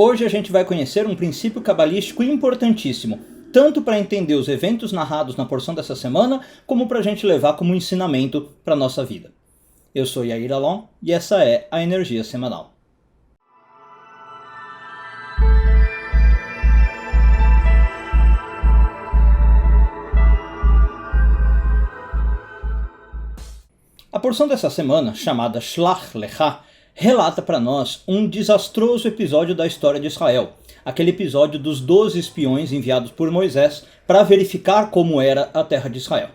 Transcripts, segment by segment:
Hoje a gente vai conhecer um princípio cabalístico importantíssimo, tanto para entender os eventos narrados na porção dessa semana, como para a gente levar como ensinamento para a nossa vida. Eu sou Yair Alon e essa é a Energia Semanal. A porção dessa semana, chamada Shlach Lecha, relata para nós um desastroso episódio da história de Israel, aquele episódio dos 12 espiões enviados por Moisés para verificar como era a terra de Israel.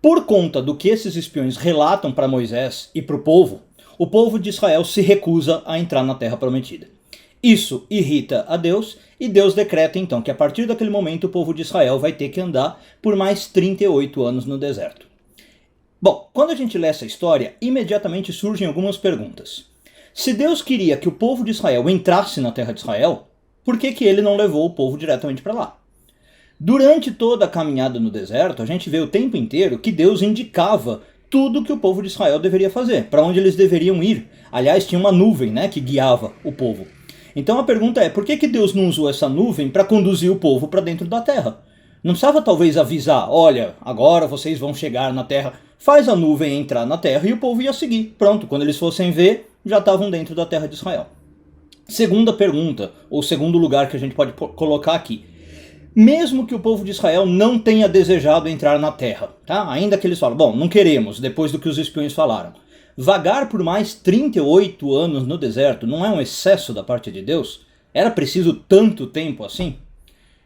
Por conta do que esses espiões relatam para Moisés e para o povo de Israel se recusa a entrar na terra prometida. Isso irrita a Deus e Deus decreta então que a partir daquele momento o povo de Israel vai ter que andar por mais 38 anos no deserto. Bom, quando a gente lê essa história, imediatamente surgem algumas perguntas. Se Deus queria que o povo de Israel entrasse na terra de Israel, por que ele não levou o povo diretamente para lá? Durante toda a caminhada no deserto, a gente vê o tempo inteiro que Deus indicava tudo que o povo de Israel deveria fazer, para onde eles deveriam ir. Aliás, tinha uma nuvem, que guiava o povo. Então a pergunta é, por que Deus não usou essa nuvem para conduzir o povo para dentro da terra? Não precisava talvez avisar, olha, agora vocês vão chegar na terra, faz a nuvem entrar na terra e o povo ia seguir. Pronto, quando eles fossem ver, já estavam dentro da terra de Israel. Segunda pergunta, ou segundo lugar que a gente pode colocar aqui. Mesmo que o povo de Israel não tenha desejado entrar na terra, ainda que eles falam, bom, não queremos, depois do que os espiões falaram. Vagar por mais 38 anos no deserto não é um excesso da parte de Deus? Era preciso tanto tempo assim?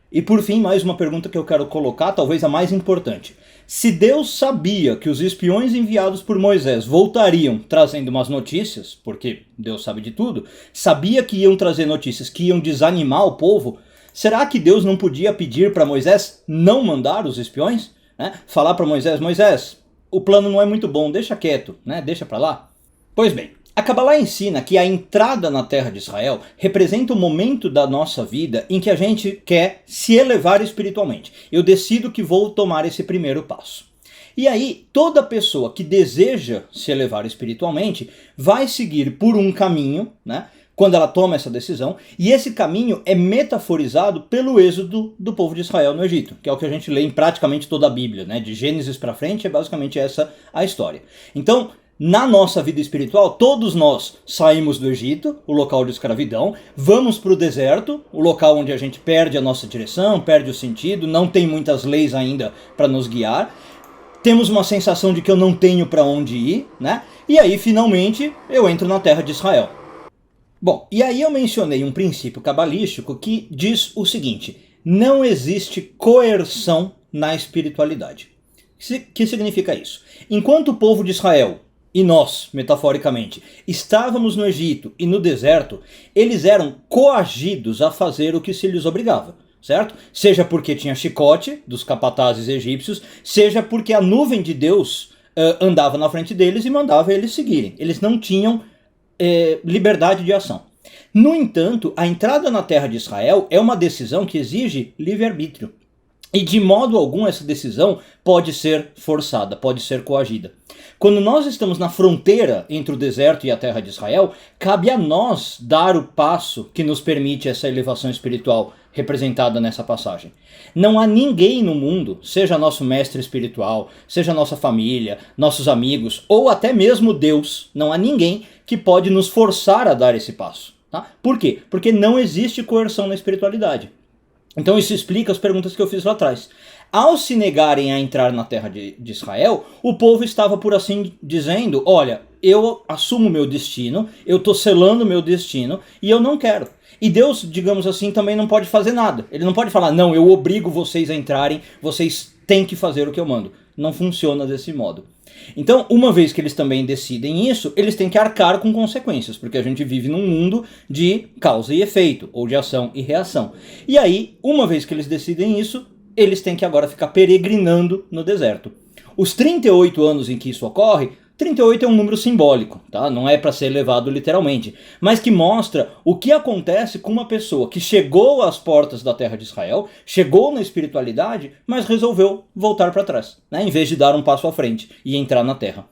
E por fim, mais uma pergunta que eu quero colocar, talvez a mais importante. Se Deus sabia que os espiões enviados por Moisés voltariam trazendo umas notícias, porque Deus sabe de tudo, sabia que iam trazer notícias que iam desanimar o povo, será que Deus não podia pedir para Moisés não mandar os espiões? Falar para Moisés, o plano não é muito bom, deixa quieto, deixa para lá. Pois bem, a Kabbalah ensina que a entrada na terra de Israel representa o momento da nossa vida em que a gente quer se elevar espiritualmente. Eu decido que vou tomar esse primeiro passo. E aí, toda pessoa que deseja se elevar espiritualmente vai seguir por um caminho, quando ela toma essa decisão, e esse caminho é metaforizado pelo êxodo do povo de Israel no Egito, que é o que a gente lê em praticamente toda a Bíblia, de Gênesis para frente, é basicamente essa a história. Então, na nossa vida espiritual, todos nós saímos do Egito, o local de escravidão, vamos para o deserto, o local onde a gente perde a nossa direção, perde o sentido, não tem muitas leis ainda para nos guiar, temos uma sensação de que eu não tenho para onde ir, e aí finalmente eu entro na terra de Israel. Bom, e aí eu mencionei um princípio cabalístico que diz o seguinte, não existe coerção na espiritualidade. O que significa isso? Enquanto o povo de Israel e nós, metaforicamente, estávamos no Egito e no deserto, eles eram coagidos a fazer o que se lhes obrigava, certo? Seja porque tinha chicote dos capatazes egípcios, seja porque a nuvem de Deus andava na frente deles e mandava eles seguirem. Eles não tinham liberdade de ação. No entanto, a entrada na terra de Israel é uma decisão que exige livre-arbítrio. E de modo algum essa decisão pode ser forçada, pode ser coagida. Quando nós estamos na fronteira entre o deserto e a terra de Israel, cabe a nós dar o passo que nos permite essa elevação espiritual representada nessa passagem. Não há ninguém no mundo, seja nosso mestre espiritual, seja nossa família, nossos amigos, ou até mesmo Deus, não há ninguém que pode nos forçar a dar esse passo. Por quê? Porque não existe coerção na espiritualidade. Então isso explica as perguntas que eu fiz lá atrás. Ao se negarem a entrar na terra de Israel, o povo estava por assim dizendo, olha, eu assumo meu destino, eu estou selando meu destino e eu não quero. E Deus, digamos assim, também não pode fazer nada. Ele não pode falar, não, eu obrigo vocês a entrarem, vocês têm que fazer o que eu mando. Não funciona desse modo. Então, uma vez que eles também decidem isso, eles têm que arcar com consequências, porque a gente vive num mundo de causa e efeito, ou de ação e reação. E aí, uma vez que eles decidem isso, eles têm que agora ficar peregrinando no deserto. Os 38 anos em que isso ocorre, 38 é um número simbólico, não é para ser levado literalmente, mas que mostra o que acontece com uma pessoa que chegou às portas da terra de Israel, chegou na espiritualidade, mas resolveu voltar para trás, em vez de dar um passo à frente e entrar na terra.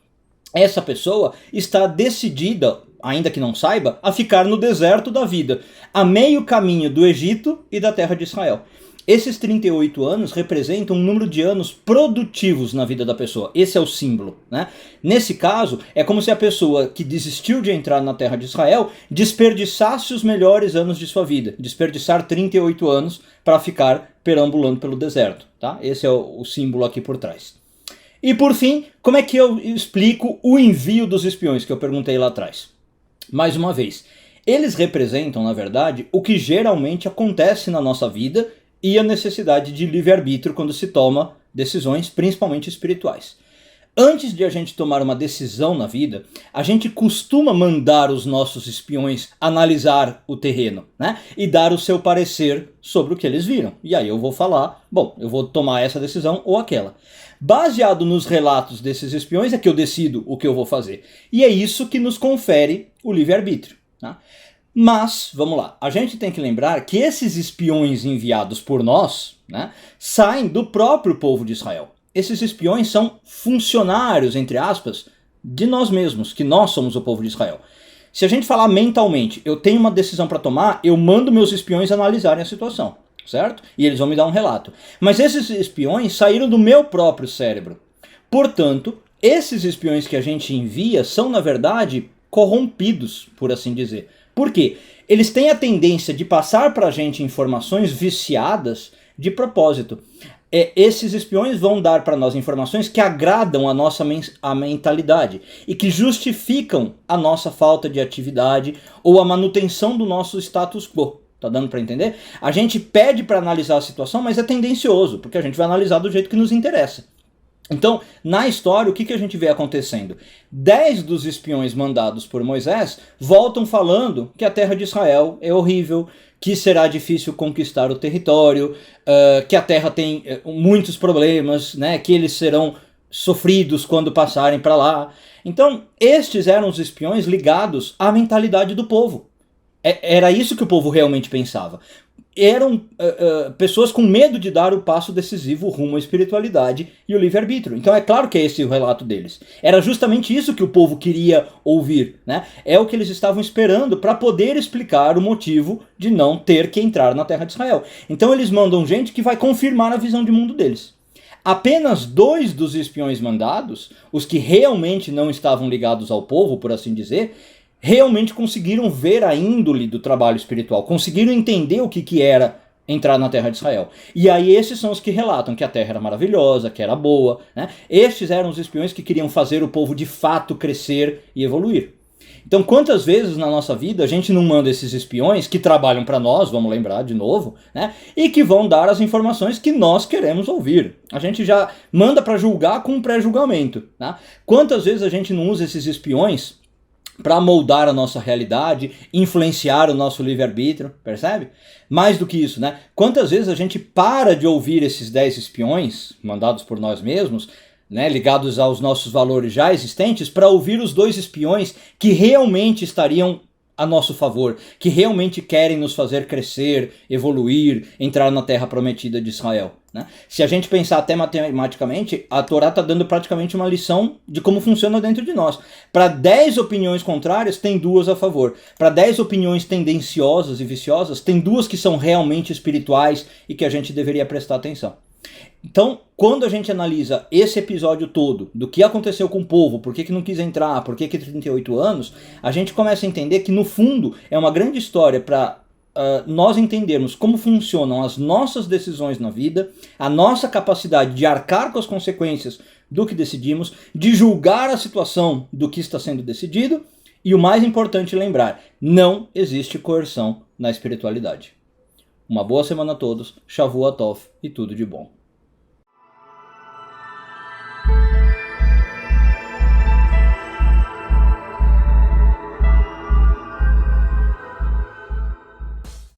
Essa pessoa está decidida ainda que não saiba, a ficar no deserto da vida, a meio caminho do Egito e da terra de Israel. Esses 38 anos representam um número de anos produtivos na vida da pessoa. Esse é o símbolo, né? Nesse caso, é como se a pessoa que desistiu de entrar na terra de Israel desperdiçasse os melhores anos de sua vida. Desperdiçar 38 anos para ficar perambulando pelo deserto, tá? Esse é o símbolo aqui por trás. E por fim, como é que eu explico o envio dos espiões que eu perguntei lá atrás? Mais uma vez, eles representam, na verdade, o que geralmente acontece na nossa vida e a necessidade de livre-arbítrio quando se toma decisões, principalmente espirituais. Antes de a gente tomar uma decisão na vida, a gente costuma mandar os nossos espiões analisar o terreno, né? E dar o seu parecer sobre o que eles viram. E aí eu vou falar, bom, eu vou tomar essa decisão ou aquela. Baseado nos relatos desses espiões é que eu decido o que eu vou fazer. E é isso que nos confere o livre-arbítrio, tá? Mas, vamos lá, a gente tem que lembrar que esses espiões enviados por nós, né, saem do próprio povo de Israel. Esses espiões são funcionários, entre aspas, de nós mesmos, que nós somos o povo de Israel. Se a gente falar mentalmente, eu tenho uma decisão para tomar, eu mando meus espiões analisarem a situação, certo? E eles vão me dar um relato. Mas esses espiões saíram do meu próprio cérebro. Portanto, esses espiões que a gente envia são, na verdade, corrompidos, por assim dizer. Por quê? Eles têm a tendência de passar para a gente informações viciadas de propósito. Esses espiões vão dar para nós informações que agradam a nossa mentalidade e que justificam a nossa falta de atividade ou a manutenção do nosso status quo. Tá dando para entender? A gente pede para analisar a situação, mas é tendencioso, porque a gente vai analisar do jeito que nos interessa. Então, na história, o que a gente vê acontecendo? 10 dos espiões mandados por Moisés voltam falando que a terra de Israel é horrível, que será difícil conquistar o território, que a terra tem muitos problemas, né, que eles serão sofridos quando passarem para lá. Então, estes eram os espiões ligados à mentalidade do povo. Era isso que o povo realmente pensava. Eram pessoas com medo de dar o passo decisivo rumo à espiritualidade e o livre-arbítrio. Então é claro que é esse o relato deles. Era justamente isso que o povo queria ouvir, né? É o que eles estavam esperando para poder explicar o motivo de não ter que entrar na terra de Israel. Então eles mandam gente que vai confirmar a visão de mundo deles. Apenas 2 dos espiões mandados, os que realmente não estavam ligados ao povo, por assim dizer, realmente conseguiram ver a índole do trabalho espiritual, conseguiram entender o que era entrar na terra de Israel. E aí esses são os que relatam que a terra era maravilhosa, que era boa, né? Estes eram os espiões que queriam fazer o povo de fato crescer e evoluir. Então quantas vezes na nossa vida a gente não manda esses espiões que trabalham para nós, vamos lembrar de novo, né? E que vão dar as informações que nós queremos ouvir. A gente já manda para julgar com um pré-julgamento, tá? Quantas vezes a gente não usa esses espiões para moldar a nossa realidade, influenciar o nosso livre-arbítrio, percebe? Mais do que isso, né? Quantas vezes a gente para de ouvir esses 10 espiões, mandados por nós mesmos, né, ligados aos nossos valores já existentes, para ouvir os 2 espiões que realmente estariam a nosso favor, que realmente querem nos fazer crescer, evoluir, entrar na terra prometida de Israel, né? Se a gente pensar até matematicamente, a Torá está dando praticamente uma lição de como funciona dentro de nós. Para 10 opiniões contrárias, tem 2 a favor. Para 10 opiniões tendenciosas e viciosas, tem 2 que são realmente espirituais e que a gente deveria prestar atenção. Então, quando a gente analisa esse episódio todo, do que aconteceu com o povo, por que não quis entrar, por que 38 anos, a gente começa a entender que, no fundo, é uma grande história para nós entendermos como funcionam as nossas decisões na vida, a nossa capacidade de arcar com as consequências do que decidimos, de julgar a situação do que está sendo decidido, e o mais importante lembrar, não existe coerção na espiritualidade. Uma boa semana a todos, Shavua Tov e tudo de bom.